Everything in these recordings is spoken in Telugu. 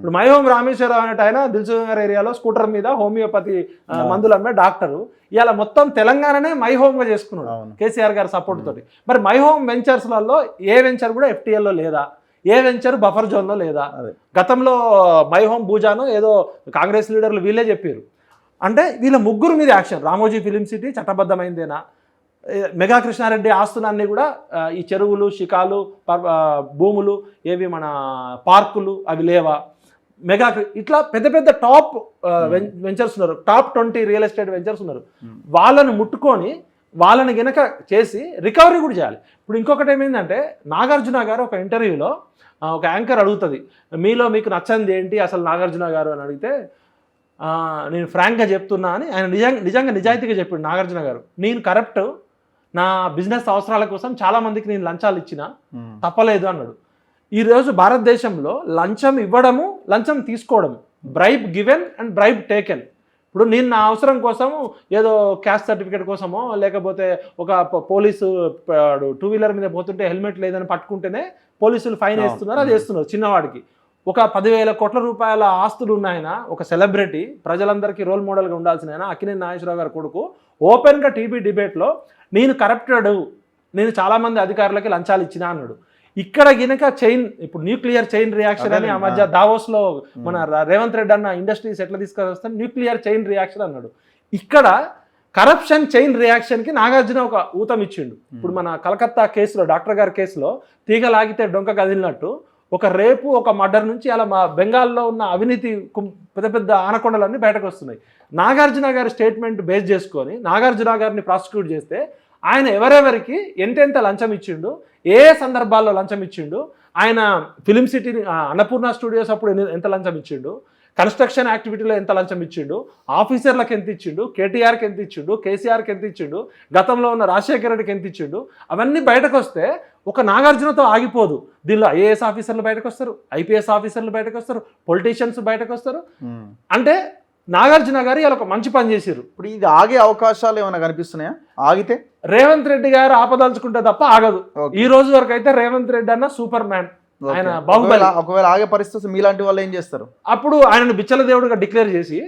ఇప్పుడు మైహోమ్ రామేశ్వరరావు అనేట ఆయన దిల్సుఖ్నగర్ ఏరియాలో స్కూటర్ మీద హోమియోపతి మందులు అమ్మే డాక్టరు ఇలా మొత్తం తెలంగాణనే మైహోమ్గా చేసుకున్నాడు కేసీఆర్ గారి సపోర్ట్ తోటి. మరి మైహోమ్ వెంచర్స్లలో ఏ వెంచర్ కూడా FTLలో లేదా, ఏ వెంచర్ బఫర్ జోన్లో లేదా? గతంలో మైహోమ్ భూజాను ఏదో కాంగ్రెస్ లీడర్లు వీళ్ళే చెప్పారు. అంటే వీళ్ళ ముగ్గురు మీద యాక్షన్. రామోజీ ఫిలిం సిటీ చట్టబద్ధమైందేనా, మెగా కృష్ణారెడ్డి ఆస్తులన్నీ కూడా ఈ చెరువులు, శిఖాలు, భూములు, ఏవి మన పార్కులు అవి లేవా, మెగా ఇట్లా పెద్ద పెద్ద టాప్ వెంచర్స్ ఉన్నారు, టాప్ 20 రియల్ ఎస్టేట్ వెంచర్స్ ఉన్నారు. వాళ్ళని ముట్టుకొని వాళ్ళని గనక చేసి రికవరీ కూడా చేయాలి. ఇప్పుడు ఇంకొకటి ఏమైందంటే నాగార్జున గారు ఒక ఇంటర్వ్యూలో ఒక యాంకర్ అడుగుతుంది, మీలో మీకు నచ్చంది ఏంటి అసలు నాగార్జున గారు అని అడిగితే, నేను ఫ్రాంక్గా చెప్తున్నా అని ఆయన నిజంగా నిజాయితీగా చెప్పాడు నాగార్జున గారు. నేను కరప్ట్, నా బిజినెస్ అవసరాల కోసం చాలామందికి నేను లంచాలు ఇచ్చిన, తప్పలేదు అన్నాడు. ఈరోజు భారతదేశంలో లంచం ఇవ్వడము, లంచం తీసుకోవడము, bribe given and bribe taken. ఇప్పుడు నేను నా అవసరం కోసము ఏదో క్యాస్ట్ సర్టిఫికేట్ కోసమో లేకపోతే ఒక పోలీసు 2 వీలర్ మీద పోతుంటే హెల్మెట్ లేదని పట్టుకుంటేనే పోలీసులు ఫైన్ వేస్తున్నారు, అది వేస్తున్నారు చిన్నవాడికి. ఒక 10,000 కోట్ల రూపాయల ఆస్తులు ఉన్నాయన, ఒక సెలబ్రిటీ, ప్రజలందరికీ రోల్ మోడల్గా ఉండాల్సిన ఆయన అక్కినేని నాగేశ్వరరావు గారి కొడుకు ఓపెన్గా టీవీ డిబేట్లో నేను కరప్టెడ్, నేను చాలామంది అధికారులకి లంచాలు ఇచ్చినా అన్నాడు. ఇక్కడ గినక చైన్, ఇప్పుడు న్యూక్లియర్ చైన్ రియాక్షన్ అని ఆ మధ్య దావోస్లో మన రేవంత్ రెడ్డి అన్న ఇండస్ట్రీస్ ఎట్లా తీసుకొస్తాను న్యూక్లియర్ చైన్ రియాక్షన్ అన్నాడు. ఇక్కడ కరప్షన్ చైన్ రియాక్షన్కి నాగార్జున ఒక ఊతం ఇచ్చిండు. ఇప్పుడు మన కలకత్తా కేసులో, డాక్టర్ గారి కేసులో తీగలాగితే డొంక కదిలినట్టు ఒక రేపు, ఒక మర్డర్ నుంచి అలా మా బెంగాల్లో ఉన్న అవినీతి పెద్ద పెద్ద ఆనకొండలన్నీ బయటకు వస్తున్నాయి. నాగార్జున గారి స్టేట్మెంట్ బేస్ చేసుకొని నాగార్జున గారిని ప్రాసిక్యూట్ చేస్తే ఆయన ఎవరెవరికి ఎంతెంత లంచం ఇచ్చిండు, ఏ సందర్భాల్లో లంచం ఇచ్చిండు, ఆయన ఫిలిం సిటీ అన్నపూర్ణ స్టూడియోస్ అప్పుడు ఎంత లంచం ఇచ్చిండు, కన్స్ట్రక్షన్ యాక్టివిటీలో ఎంత లంచం ఇచ్చిండు, ఆఫీసర్లకు ఎంత ఇచ్చిండు, కేటీఆర్కి ఎంత ఇచ్చిండు, కేసీఆర్కి ఎంత ఇచ్చిండు, గతంలో ఉన్న రాజశేఖర రెడ్డికి ఎంత ఇచ్చిండు, అవన్నీ బయటకు వస్తే ఒక నాగార్జునతో ఆగిపోదు. దీనిలో IAS ఆఫీసర్లు బయటకు వస్తారు, IPS ఆఫీసర్లు బయటకు వస్తారు, పొలిటీషియన్స్ బయటకు వస్తారు. అంటే నాగార్జున గారు ఇలా ఒక మంచి పని చేశారు. ఇప్పుడు ఇది ఆగే అవకాశాలు ఏమైనా కనిపిస్తున్నాయా? ఆగితే రేవంత్ రెడ్డి గారు ఆపదలుచుకుంటే తప్ప ఆగదు. ఈ రోజు వరకు అయితే రేవంత్ రెడ్డి అన్న సూపర్ మ్యాన్, ఆయన బాహుబలి. ఒకవేళ ఆగే పరిస్థితి మీలాంటి వాళ్ళు ఏం చేస్తారు? అప్పుడు ఆయనను బిచ్చల దేవుడిగా డిక్లేర్ చేసి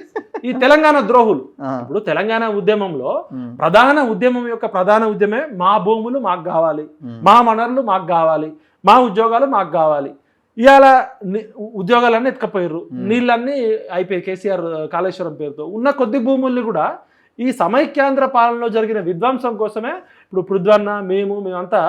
ఈ తెలంగాణ ద్రోహులు, ఇప్పుడు తెలంగాణ ఉద్యమంలో ప్రధాన ఉద్యమే మా భూములు మాకు కావాలి, మా వనరులు మాకు కావాలి, మా ఉద్యోగాలు మాకు కావాలి. ఇవాళ ఉద్యోగాలన్నీ ఎత్తుకపోయారు, నీళ్ళన్నీ అయిపోయి కేసీఆర్ కాళేశ్వరం పేరుతో ఉన్న కొద్ది భూముల్ని కూడా ఈ సమైక్యాంధ్ర పాలనలో జరిగిన విధ్వంసం కోసమే ఇప్పుడు పృథ్వన్న మేమంతా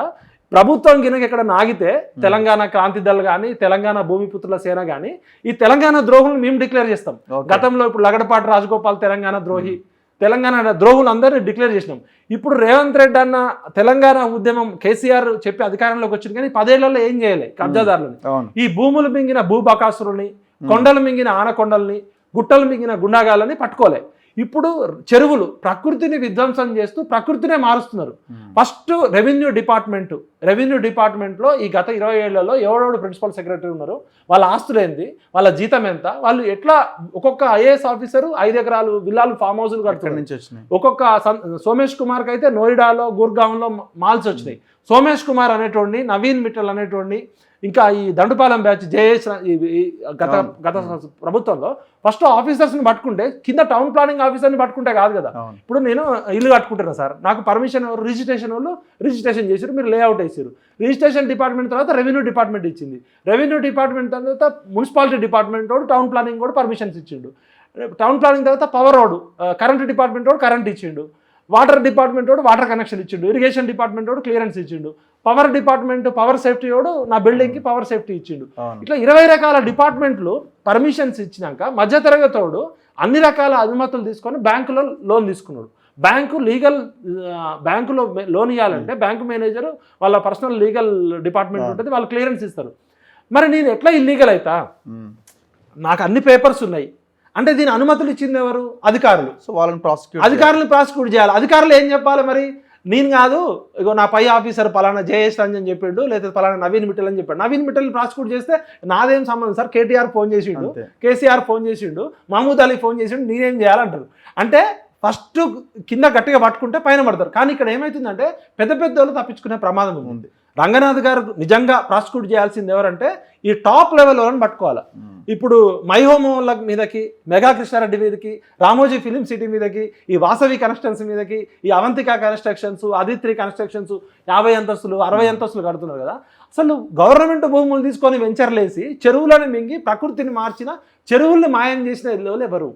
ప్రభుత్వం గినక ఎక్కడ నాగితే తెలంగాణ క్రాంతి దళ్ కానీ, తెలంగాణ భూమిపుత్రుల సేన కానీ ఈ తెలంగాణ ద్రోహులను మేము డిక్లేర్ చేస్తాం. గతంలో ఇప్పుడు లగడపాటి రాజగోపాల్ తెలంగాణ ద్రోహి, తెలంగాణ ద్రోహులు అందరినీ డిక్లేర్ చేసినాం. ఇప్పుడు రేవంత్ రెడ్డి అన్న తెలంగాణ ఉద్యమం కేసీఆర్ చెప్పి అధికారంలోకి వచ్చింది, కానీ 10 ఏళ్లలో ఏం చేయలే కబ్జాదారులని. ఈ భూములు మింగిన భూబకాసురుల్ని, కొండలు మింగిన ఆనకొండల్ని, గుట్టలు మింగిన గుండాగాలని పట్టుకోలే. ఇప్పుడు చెరువులు ప్రకృతిని విధ్వంసం చేస్తూ ప్రకృతినే మారుస్తున్నారు. ఫస్ట్ రెవెన్యూ డిపార్ట్మెంట్లో ఈ గత 20 ఏళ్లలో ఎవడెవడు ప్రిన్సిపల్ సెక్రటరీ ఉన్నారు, వాళ్ళ ఆస్తులు ఏంది, వాళ్ళ జీతం ఎంత, వాళ్ళు ఎట్లా, ఒక్కొక్క IAS ఆఫీసరు 5 ఎకరాలు విల్లాలు ఫామ్ హౌస్లు కడుతున్నారు. ఒక్కొక్క సోమేష్ కుమార్కి అయితే నోయిడాలో, గుర్గాంలో మాల్స్ వచ్చినాయి. సోమేష్ కుమార్ అనేటోడిని, నవీన్ మిట్టల్ అనేటోడిని, ఇంకా ఈ దండుపాలెం బ్యాచ్ జేఎస్ గత ప్రభుత్వంలో ఫస్ట్ ఆఫీసర్స్ని పట్టుకుంటే కింద టౌన్ ప్లానింగ్ ఆఫీసర్ని పట్టుకుంటే కాదు కదా. ఇప్పుడు నేను ఇల్లు కట్టుకుంటున్నా సార్, నాకు పర్మిషన్ రిజిస్ట్రేషన్ వాళ్ళు రిజిస్ట్రేషన్ చేశారు, మీరు లేఅవుట్ వేసారు. రిజిస్ట్రేషన్ డిపార్ట్మెంట్ తర్వాత రెవెన్యూ డిపార్ట్మెంట్ ఇచ్చింది, రెవెన్యూ డిపార్ట్మెంట్ తర్వాత మున్సిపాలిటీ డిపార్ట్మెంట్ వాడు, టౌన్ ప్లానింగ్ కూడా పర్మిషన్స్ ఇచ్చిండు, టౌన్ ప్లానింగ్ తర్వాత పవర్ వాడు, కరెంట్ డిపార్ట్మెంట్ వాడు కరెంట్ ఇచ్చిండు, వాటర్ డిపార్ట్మెంట్ వాడు వాటర్ కనెక్షన్ ఇచ్చిండు, ఇరిగేషన్ డిపార్ట్మెంట్ వాడు క్లియరెన్స్ ఇచ్చిండు, పవర్ డిపార్ట్మెంట్ పవర్ సేఫ్టీ వాడు నా బిల్డింగ్కి పవర్ సేఫ్టీ ఇచ్చిండు. ఇట్లా 20 రకాల డిపార్ట్మెంట్లు పర్మిషన్స్ ఇచ్చినాక మధ్యతరగతోడు అన్ని రకాల అనుమతులు తీసుకొని బ్యాంకులో లోన్ తీసుకున్నాడు. బ్యాంకులో లోన్ ఇవ్వాలంటే బ్యాంకు మేనేజర్ వాళ్ళ పర్సనల్ లీగల్ డిపార్ట్మెంట్ ఉంటుంది, వాళ్ళు క్లియరెన్స్ ఇస్తారు. మరి నేను ఎట్లా ఇల్లీగల్ అవుతా? నాకు అన్ని పేపర్స్ ఉన్నాయి అంటే దీని అనుమతులు ఇచ్చింది ఎవరు? అధికారులు. సో వాళ్ళని ప్రాసిక్యూట్ చేయాలి. అధికారులు ఏం చెప్పాలి మరి? నేను కాదు, ఇగో నా పై ఆఫీసర్ పలానా జేఎస్ రంజన్ చెప్పిండు, లేదా పలానా నవీన్ మిట్టల్ అని చెప్పాడు. నవీన్ మిట్టల్ ప్రాసిక్యూట్ చేస్తే నాదేం సంబంధం సార్? కేటీఆర్ ఫోన్ చేసిండు, కేసీఆర్ ఫోన్ చేసిండు, మహమూద్ అలీ ఫోన్ చేసిండు, నేనేం చేయాలంటారు. అంటే ఫస్ట్ కింద గట్టిగా పట్టుకుంటే పైన పడతారు. కానీ ఇక్కడ ఏమవుతుందంటే పెద్ద వాళ్ళు తప్పించుకునే ప్రమాదం ఉంది. రంగనాథ్ గారు నిజంగా ప్రాసిక్యూట్ చేయాల్సింది ఎవరంటే ఈ టాప్ లెవెల్ వాళ్ళని పట్టుకోవాలి. ఇప్పుడు మై హోమ్ మీదకి, మెగా కృష్ణారెడ్డి మీదకి, రామోజీ ఫిలిం సిటీ మీదకి, ఈ వాసవి కన్స్ట్రక్షన్స్ మీదకి, ఈ అవంతిక కన్స్ట్రక్షన్స్, ఆదిత్రి కన్స్ట్రక్షన్స్ 50 అంతస్తులు 60 అంతస్తులు కడుతున్నారు కదా. అసలు గవర్నమెంట్ భూములు తీసుకొని వెంచర్లేసి చెరువులను మింగి ప్రకృతిని మార్చిన, చెరువుల్ని మాయం చేసిన ఎవరు?